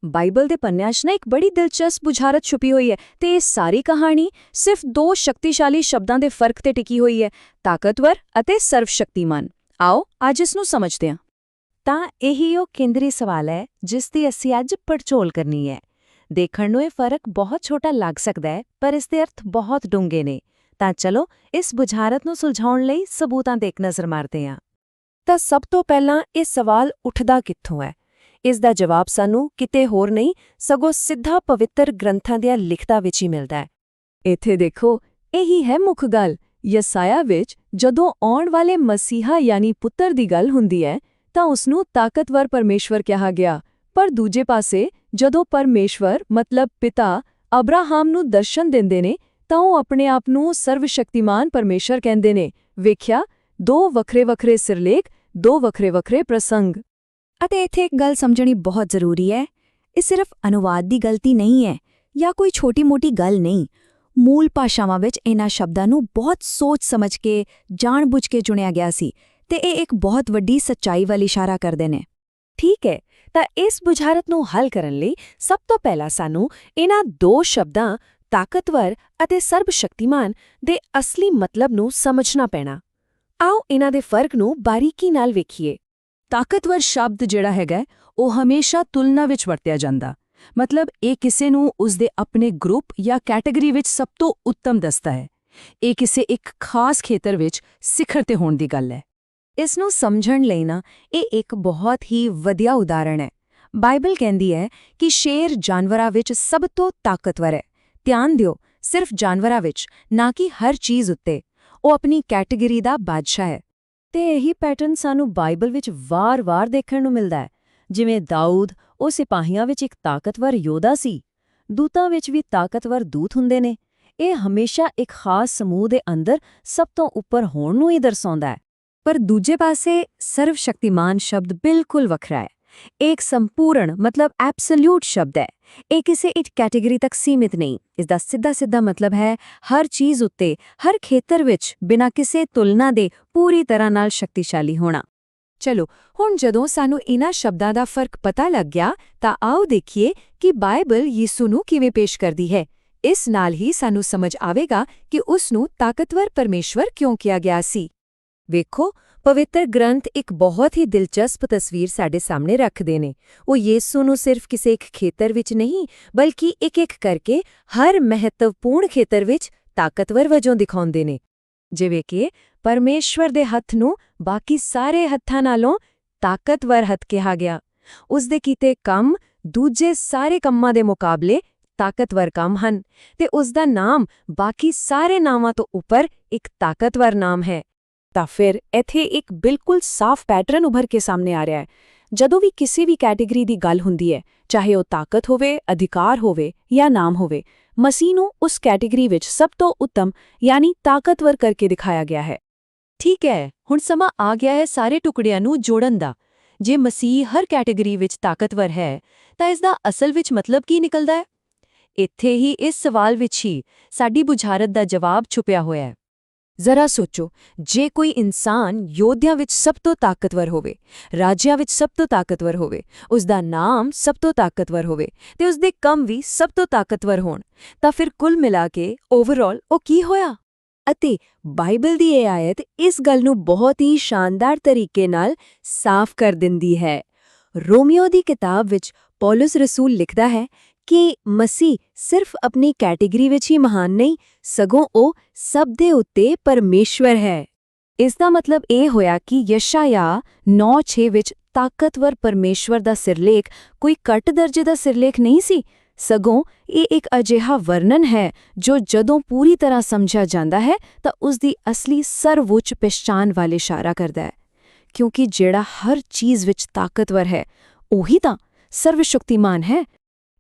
Bible ਦੇ ਪੰਨਿਆਂ 'ਚ ਨਾ ਇੱਕ ਬੜੀ ਦਿਲਚਸਪ ਬੁਝਾਰਤ ਛੁਪੀ ਹੋਈ ਹੈ ਤੇ ਇਹ ਸਾਰੀ ਕਹਾਣੀ ਸਿਰਫ ਦੋ ਸ਼ਕਤੀਸ਼ਾਲੀ ਸ਼ਬਦਾਂ ਦੇ ਫਰਕ ਤੇ ਟਿਕੀ ਹੋਈ ਹੈ, ਤਾਕਤਵਰ ਅਤੇ ਸਰਵਸ਼ਕਤੀਮਾਨ। ਆਓ ਅੱਜ ਇਸ ਨੂੰ ਸਮਝਦੇ ਹਾਂ। ਤਾਂ ਇਹੀ ਉਹ ਕੇਂਦਰੀ ਸਵਾਲ ਹੈ ਜਿਸ ਦੀ ਅਸੀਂ ਅੱਜ ਪੜਚੋਲ ਕਰਨੀ ਹੈ। ਦੇਖਣ ਨੂੰ ਇਹ ਫਰਕ ਬਹੁਤ ਛੋਟਾ ਲੱਗ ਸਕਦਾ ਹੈ, ਪਰ ਇਸ ਦੇ ਅਰਥ ਬਹੁਤ ਡੂੰਘੇ ਨੇ। ਤਾਂ ਚਲੋ ਇਸ ਬੁਝਾਰਤ ਨੂੰ ਸੁਲਝਾਉਣ ਲਈ ਸਬੂਤਾਂ ਤੇ ਇੱਕ ਨਜ਼ਰ ਮਾਰਦੇ ਹਾਂ। ਤਾਂ ਸਭ ਤੋਂ ਪਹਿਲਾਂ ਇਹ ਸਵਾਲ ਉੱਠਦਾ ਕਿੱਥੋਂ ਹੈ? ਇਸ ਦਾ ਜਵਾਬ ਸਾਨੂੰ ਕਿਤੇ ਹੋਰ ਨਹੀਂ ਸਗੋਂ ਸਿੱਧਾ ਪਵਿੱਤਰ ਗ੍ਰੰਥਾਂ ਦੀਆਂ ਲਿਖਤਾਂ ਵਿੱਚ ਹੀ ਮਿਲਦਾ ਹੈ। ਇੱਥੇ ਦੇਖੋ, ਇਹੀ ਹੈ ਮੁੱਖ ਗੱਲ। ਯਸਾਇਆ ਵਿੱਚ ਜਦੋਂ ਆਉਣ ਵਾਲੇ ਮਸੀਹਾ ਯਾਨੀ ਪੁੱਤਰ ਦੀ ਗੱਲ ਹੁੰਦੀ ਹੈ ਤਾਂ ਉਸਨੂੰ ਤਾਕਤਵਰ ਪਰਮੇਸ਼ਵਰ ਕਿਹਾ ਗਿਆ, ਪਰ ਦੂਜੇ ਪਾਸੇ ਜਦੋਂ ਪਰਮੇਸ਼ਵਰ ਮਤਲਬ ਪਿਤਾ ਅਬਰਾਹਮ ਨੂੰ ਦਰਸ਼ਨ ਦਿੰਦੇ ਨੇ ਤਾਂ ਉਹ ਆਪਣੇ ਆਪ ਨੂੰ ਸਰਵਸ਼ਕਤੀਮਾਨ ਪਰਮੇਸ਼ਰ ਕਹਿੰਦੇ ਨੇ। ਵੇਖਿਆ, ਦੋ ਵੱਖਰੇ-ਵੱਖਰੇ ਸਿਰਲੇਖ, ਦੋ ਵੱਖਰੇ-ਵੱਖਰੇ ਪ੍ਰਸੰਗ। ਅਤੇ ਇੱਥੇ ਇੱਕ ਗੱਲ ਸਮਝਣੀ ਬਹੁਤ ਜ਼ਰੂਰੀ ਹੈ। ਇਹ ਸਿਰਫ ਅਨੁਵਾਦ ਦੀ ਗਲਤੀ ਨਹੀਂ ਹੈ ਜਾਂ ਕੋਈ ਛੋਟੀ-ਮੋਟੀ ਗੱਲ ਨਹੀਂ। ਮੂਲ ਭਾਸ਼ਾਵਾਂ ਵਿੱਚ ਇਹਨਾਂ ਸ਼ਬਦਾਂ ਨੂੰ ਬਹੁਤ ਸੋਚ-ਸਮਝ ਕੇ, ਜਾਣ-ਬੁੱਝ ਕੇ ਚੁਣਿਆ ਗਿਆ ਸੀ ਤੇ ਇਹ ਇੱਕ ਬਹੁਤ ਵੱਡੀ ਸੱਚਾਈ ਵੱਲ ਇਸ਼ਾਰਾ ਕਰਦੇ ਨੇ। ਠੀਕ ਹੈ, ਤਾਂ ਇਸ ਬੁਝਾਰਤ ਨੂੰ ਹੱਲ ਕਰਨ ਲਈ ਸਭ ਤੋਂ ਪਹਿਲਾਂ ਸਾਨੂੰ ਇਹਨਾਂ ਦੋ ਸ਼ਬਦਾਂ ਤਾਕਤਵਰ ਅਤੇ ਸਰਬਸ਼ਕਤੀਮਾਨ ਦੇ ਅਸਲੀ ਮਤਲਬ ਨੂੰ ਸਮਝਣਾ ਪੈਣਾ। ਆਓ ਇਹਨਾਂ ਦੇ ਫਰਕ ਨੂੰ ਬਾਰੀਕੀ ਨਾਲ ਵੇਖੀਏ। ਤਾਕਤਵਰ ਸ਼ਬਦ ਜਿਹੜਾ ਹੈਗਾ ਉਹ ਹਮੇਸ਼ਾ ਤੁਲਨਾ ਵਿੱਚ ਵਰਤਿਆ ਜਾਂਦਾ, ਮਤਲਬ ਇਹ ਕਿਸੇ ਨੂੰ ਉਸਦੇ ਆਪਣੇ ਗਰੁੱਪ ਜਾਂ ਕੈਟੇਗਰੀ ਵਿੱਚ ਸਭ ਤੋਂ ਉੱਤਮ ਦੱਸਦਾ ਹੈ। ਇਹ ਕਿਸੇ ਇੱਕ ਖਾਸ ਖੇਤਰ ਵਿੱਚ ਸਿਖਰ ਤੇ ਹੋਣ ਦੀ ਗੱਲ ਹੈ। ਇਸ ਨੂੰ ਸਮਝਣ ਲਈ ਨਾ ਇਹ ਇੱਕ ਬਹੁਤ ਹੀ ਵਧੀਆ ਉਦਾਹਰਣ ਹੈ। ਬਾਈਬਲ ਕਹਿੰਦੀ ਹੈ ਕਿ ਸ਼ੇਰ ਜਾਨਵਰਾਂ ਵਿੱਚ ਸਭ ਤੋਂ ਤਾਕਤਵਰ ਹੈ। ਧਿਆਨ ਦਿਓ, ਸਿਰਫ ਜਾਨਵਰਾਂ ਵਿੱਚ, ਨਾ ਕਿ ਹਰ ਚੀਜ਼ ਉੱਤੇ। ਉਹ ਆਪਣੀ ਕੈਟੇਗਰੀ ਦਾ ਬਾਦਸ਼ਾਹ ਹੈ। ਤੇ ਇਹੀ ਪੈਟਰਨ ਸਾਨੂੰ ਬਾਈਬਲ ਵਿੱਚ ਵਾਰ-ਵਾਰ ਦੇਖਣ ਨੂੰ ਮਿਲਦਾ ਹੈ। ਜਿਵੇਂ ਦਾਊਦ, ਉਹ ਸਿਪਾਹੀਆਂ ਵਿੱਚ ਇੱਕ ਤਾਕਤਵਰ ਯੋਧਾ ਸੀ। ਦੂਤਾਂ ਵਿੱਚ ਵੀ ਤਾਕਤਵਰ ਦੂਤ ਹੁੰਦੇ ਨੇ। ਇਹ ਹਮੇਸ਼ਾ ਇੱਕ ਖਾਸ ਸਮੂਹ ਦੇ ਅੰਦਰ ਸਭ ਤੋਂ ਉੱਪਰ ਹੋਣ ਨੂੰ ਹੀ ਦਰਸਾਉਂਦਾ ਹੈ। ਪਰ ਦੂਜੇ ਪਾਸੇ ਸਰਵਸ਼ਕਤੀਮਾਨ ਸ਼ਬਦ ਬਿਲਕੁਲ ਵੱਖਰਾ ਹੈ। ਇਹ ਇੱਕ ਸੰਪੂਰਨ ਮਤਲਬ ਐਬਸੋਲਿਊਟ ਸ਼ਬਦ ਹੈ। ਇਹ ਕਿਸੇ ਇੱਕ ਕੈਟੇਗਰੀ ਤੱਕ ਸੀਮਿਤ ਨਹੀਂ। ਇਸ ਦਾ ਸਿੱਧਾ ਮਤਲਬ ਹੈ ਹਰ ਚੀਜ਼ ਉੱਤੇ, ਹਰ ਖੇਤਰ ਵਿੱਚ, ਬਿਨਾਂ ਕਿਸੇ ਤੁਲਨਾ ਦੇ ਪੂਰੀ ਤਰ੍ਹਾਂ ਨਾਲ ਸ਼ਕਤੀਸ਼ਾਲੀ ਹੋਣਾ। ਚਲੋ, ਹੁਣ ਜਦੋਂ ਸਾਨੂੰ ਇਹਨਾਂ ਸ਼ਬਦਾਂ ਦਾ ਫਰਕ ਪਤਾ ਲੱਗ ਗਿਆ ਤਾਂ ਆਓ ਦੇਖੀਏ ਕਿ ਬਾਈਬਲ ਯਿਸੂ ਨੂੰ ਕਿਵੇਂ ਪੇਸ਼ ਕਰਦੀ ਹੈ। ਇਸ ਨਾਲ ਹੀ ਸਾਨੂੰ ਸਮਝ ਆਵੇਗਾ ਕਿ ਉਸ ਨੂੰ ਤਾਕਤਵਰ ਪਰਮੇਸ਼ਵਰ ਕਿਉਂ ਕਿਹਾ ਗਿਆ ਸੀ। ਵੇਖੋ, ਪਵਿੱਤਰ ਗ੍ਰੰਥ ਇੱਕ ਬਹੁਤ ਹੀ ਦਿਲਚਸਪ ਤਸਵੀਰ ਸਾਡੇ ਸਾਹਮਣੇ ਰੱਖਦੇ ਨੇ। ਉਹ ਯਿਸੂ ਨੂੰ ਸਿਰਫ ਕਿਸੇ ਇੱਕ ਖੇਤਰ ਵਿੱਚ ਨਹੀਂ, ਬਲਕਿ ਇੱਕ-ਇੱਕ ਕਰਕੇ ਹਰ ਮਹੱਤਵਪੂਰਨ ਖੇਤਰ ਵਿੱਚ ਤਾਕਤਵਰ ਵਜੋਂ ਦਿਖਾਉਂਦੇ ਨੇ। ਜਿਵੇਂ ਕਿ ਪਰਮੇਸ਼ਵਰ ਦੇ ਹੱਥ ਨੂੰ ਬਾਕੀ ਸਾਰੇ ਹੱਥਾਂ ਨਾਲੋਂ ਤਾਕਤਵਰ ਹੱਥ ਕਿਹਾ ਗਿਆ। ਉਸ ਦੇ ਕੀਤੇ ਕੰਮ ਦੂਜੇ ਸਾਰੇ ਕੰਮਾਂ ਦੇ ਮੁਕਾਬਲੇ ਤਾਕਤਵਰ ਕੰਮ ਹਨ ਤੇ ਉਸ ਦਾ ਨਾਮ ਬਾਕੀ ਸਾਰੇ ਨਾਮਾਂ ਤੋਂ ਉੱਪਰ ਇੱਕ ਤਾਕਤਵਰ ਨਾਮ ਹੈ। ਤਾਂ ਫਿਰ ਇੱਥੇ ਇੱਕ ਬਿਲਕੁਲ ਸਾਫ਼ ਪੈਟਰਨ ਉੱਭਰ ਕੇ ਸਾਹਮਣੇ ਆ ਰਿਹਾ ਹੈ। ਜਦੋਂ ਵੀ ਕਿਸੇ ਵੀ ਕੈਟੇਗਰੀ ਦੀ ਗੱਲ ਹੁੰਦੀ ਹੈ, ਚਾਹੇ ਉਹ ਤਾਕਤ ਹੋਵੇ, ਅਧਿਕਾਰ ਹੋਵੇ ਜਾਂ ਨਾਮ ਹੋਵੇ, ਮਸੀਹ ਨੂੰ ਉਸ ਕੈਟੇਗਰੀ ਵਿੱਚ ਸਭ ਤੋਂ ਉੱਤਮ ਯਾਨੀ ਤਾਕਤਵਰ ਕਰਕੇ ਦਿਖਾਇਆ ਗਿਆ ਹੈ। ਠੀਕ ਹੈ, ਹੁਣ ਸਮਾਂ ਆ ਗਿਆ ਹੈ ਸਾਰੇ ਟੁਕੜਿਆਂ ਨੂੰ ਜੋੜਨ ਦਾ। ਜੇ ਮਸੀਹ ਹਰ ਕੈਟੇਗਰੀ ਵਿੱਚ ਤਾਕਤਵਰ ਹੈ ਤਾਂ ਇਸ ਦਾ ਅਸਲ ਵਿੱਚ ਮਤਲਬ ਕੀ ਨਿਕਲਦਾ ਹੈ? ਇੱਥੇ ਹੀ ਇਸ ਸਵਾਲ ਵਿੱਚ ਹੀ ਸਾਡੀ ਬੁਝਾਰਤ ਦਾ ਜਵਾਬ ਛੁਪਿਆ ਹੋਇਆ ਹੈ। ਜ਼ਰਾ ਸੋਚੋ, ਜੇ ਕੋਈ ਇਨਸਾਨ ਯੋਧਿਆਂ ਵਿੱਚ ਸਭ ਤੋਂ ਤਾਕਤਵਰ ਹੋਵੇ, ਰਾਜਿਆਂ ਵਿੱਚ ਸਭ ਤੋਂ ਤਾਕਤਵਰ ਹੋਵੇ, ਉਸ ਦਾ ਨਾਮ ਸਭ ਤੋਂ ਤਾਕਤਵਰ ਹੋਵੇ ਤੇ ਉਸ ਦੇ ਕੰਮ ਵੀ ਸਭ ਤੋਂ ਤਾਕਤਵਰ ਹੋਣ, ਤਾਂ ਫਿਰ ਕੁੱਲ ਮਿਲਾ ਕੇ ਓਵਰਆਲ ਉਹ ਕੀ ਹੋਇਆ? ਅਤੇ ਬਾਈਬਲ ਦੀ ਇਹ ਆਇਤ ਇਸ ਗੱਲ ਨੂੰ ਬਹੁਤ ਹੀ ਸ਼ਾਨਦਾਰ ਤਰੀਕੇ ਨਾਲ ਸਾਫ਼ ਕਰ ਦਿੰਦੀ ਹੈ। ਰੋਮੀਓ ਦੀ ਕਿਤਾਬ ਵਿੱਚ ਪੌਲਸ ਰਸੂਲ ਲਿਖਦਾ ਹੈ ਕਿ ਮਸੀਹ ਸਿਰਫ ਆਪਣੀ ਕੈਟੇਗਰੀ ਵਿੱਚ ਹੀ ਮਹਾਨ ਨਹੀਂ, ਸਗੋਂ ਉਹ ਸਭ ਦੇ ਉੱਤੇ ਪਰਮੇਸ਼ਵਰ ਹੈ। ਇਸ ਦਾ ਮਤਲਬ ਇਹ ਹੋਇਆ ਕਿ ਯਸ਼ਾਯਾਹ 9:6 ਵਿੱਚ ਤਾਕਤਵਰ ਪਰਮੇਸ਼ਵਰ ਦਾ ਸਿਰਲੇਖ ਕੋਈ ਘੱਟ ਦਰਜੇ ਦਾ ਸਿਰਲੇਖ ਨਹੀਂ ਸੀ, ਸਗੋਂ ਇਹ ਇੱਕ ਅਜਿਹਾ ਵਰਣਨ ਹੈ ਜੋ ਜਦੋਂ ਪੂਰੀ ਤਰ੍ਹਾਂ ਸਮਝਿਆ ਜਾਂਦਾ ਹੈ ਤਾਂ ਉਸ ਦੀ ਅਸਲੀ ਸਰਵਉੱਚ ਪਛਾਣ ਵੱਲ ਇਸ਼ਾਰਾ ਕਰਦਾ ਹੈ। ਕਿਉਂਕਿ ਜਿਹੜਾ ਹਰ ਚੀਜ਼ ਵਿੱਚ ਤਾਕਤਵਰ ਹੈ, ਉਹੀ ਤਾਂ ਸਰਵਸ਼ਕਤੀਮਾਨ ਹੈ।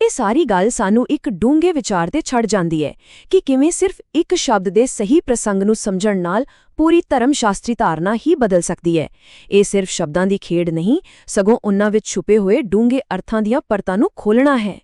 ਇਹ ਸਾਰੀ ਗੱਲ ਸਾਨੂੰ ਇੱਕ ਡੂੰਘੇ ਵਿਚਾਰ ਤੇ ਛੱਡ ਜਾਂਦੀ ਹੈ ਕਿ ਕਿਵੇਂ ਸਿਰਫ ਇੱਕ ਸ਼ਬਦ ਦੇ ਸਹੀ ਪ੍ਰਸੰਗ ਨੂੰ ਸਮਝਣ ਨਾਲ ਪੂਰੀ ਧਰਮ ਸ਼ਾਸਤਰੀ ਧਾਰਨਾ ਹੀ ਬਦਲ ਸਕਦੀ ਹੈ। ਇਹ ਸਿਰਫ ਸ਼ਬਦਾਂ ਦੀ ਖੇਡ ਨਹੀਂ, ਸਗੋਂ ਉਨ੍ਹਾਂ ਵਿੱਚ ਛੁਪੇ ਹੋਏ ਡੂੰਘੇ ਅਰਥਾਂ ਦੀਆਂ ਪਰਤਾਂ ਨੂੰ ਖੋਲ੍ਹਣਾ ਹੈ।